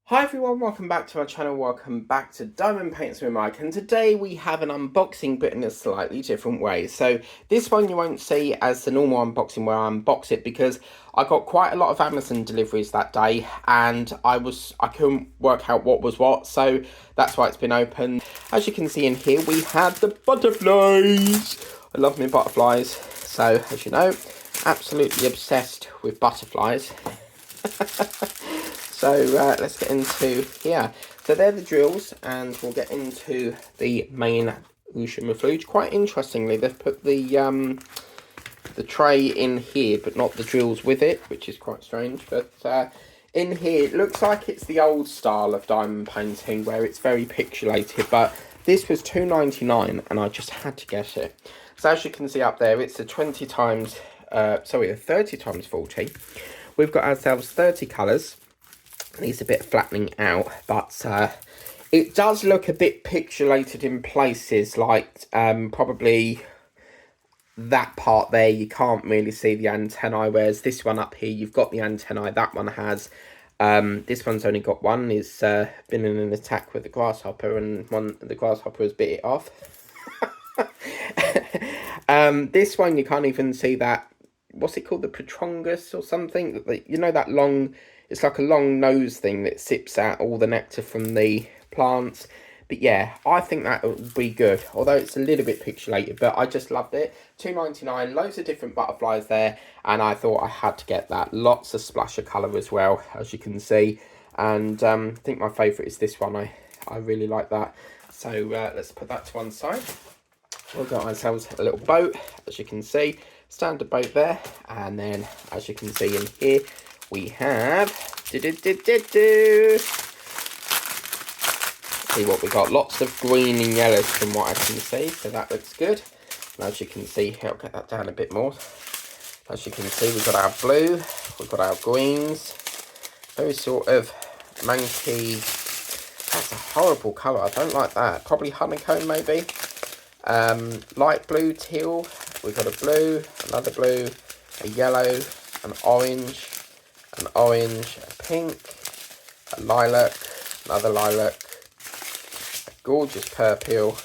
Hi everyone, welcome back to my channel, welcome back to Diamond Paints with Mike, and today we have an unboxing but in a slightly different way. So this one you won't see as the normal unboxing where I unbox it because I got quite a lot of Amazon deliveries that day and I couldn't work out what was what, so that's why it's been opened. As you can see in here we have the butterflies. I love my butterflies, so as you know, absolutely obsessed with butterflies. So let's get into here. So they're the drills, and we'll get into the main ocean refluge. Quite interestingly, they've put the tray in here, but not the drills with it, which is quite strange. But in here, it looks like it's the old style of diamond painting, where it's very pixelated. But this was £2.99, and I just had to get it. So as you can see up there, it's a 30 times 40. We've got ourselves 30 colours. Needs a bit of flattening out, but it does look a bit pixelated in places, like probably that part there you can't really see the antennae, whereas this one up here you've got the antennae. That one has. This one's only got one. He's been in an attack with the grasshopper, and the grasshopper has bit it off. This one you can't even see that. What's it called? The Petrongus or something? You know, that long. It's like a long nose thing that sips out all the nectar from the plants. But yeah, I think that would be good. Although it's a little bit pixelated, but I just loved it. £2.99, loads of different butterflies there. And I thought I had to get that. Lots of splash of colour as well, as you can see. And I think my favourite is this one. I really like that. So let's put that to one side. We've got ourselves a little boat, as you can see. Standard boat there. And then, as you can see in here, we have see what we got. Lots of green and yellows from what I can see, so that looks good. And as you can see, I'll get that down a bit more. As you can see, we've got our blue, we've got our greens, very sort of monkey. That's a horrible colour. I don't like that. Probably honeycomb maybe. Light blue, teal. We've got a blue, another blue, a yellow, an orange, a pink, a lilac, another lilac, a gorgeous purple,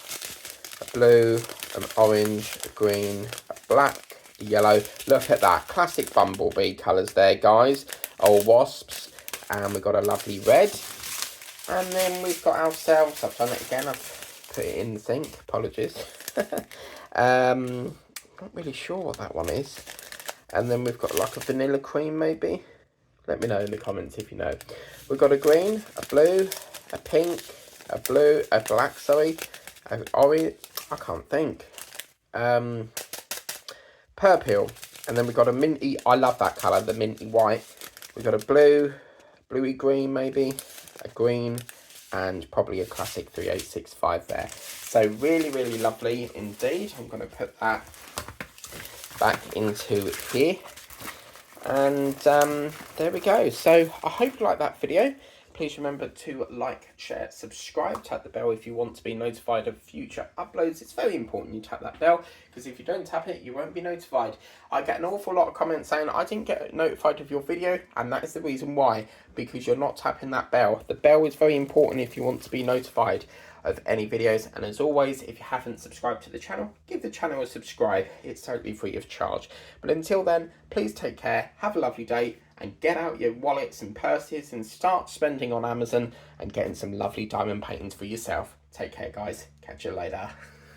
a blue, an orange, a green, a black, a yellow. Look at that, classic bumblebee colours there, guys, or wasps. And we've got a lovely red. And then we've got ourselves, I've done it again, I've put it in the sink, apologies. Not really sure what that one is. And then we've got like a vanilla cream maybe. Let me know in the comments if you know. We've got a green, a blue, a pink, a blue, a black, sorry, an orange, I can't think. Purple. And then we've got a minty, I love that colour, the minty white. We've got a blue, bluey green maybe, a green, and probably a classic 3865 there. So really, really lovely indeed. I'm going to put that back into here. And there we go. So I hope you like that video. Please remember to like, share, subscribe, tap the bell if you want to be notified of future uploads. It's very important you tap that bell, because if you don't tap it, you won't be notified. I get an awful lot of comments saying I didn't get notified of your video, and that is the reason why, because you're not tapping that bell. The bell is very important if you want to be notified of any videos. And as always, if you haven't subscribed to the channel, give the channel a subscribe. It's totally free of charge. But until then, please take care, have a lovely day, and get out your wallets and purses and start spending on Amazon and getting some lovely diamond paintings for yourself. Take care, guys. Catch you later.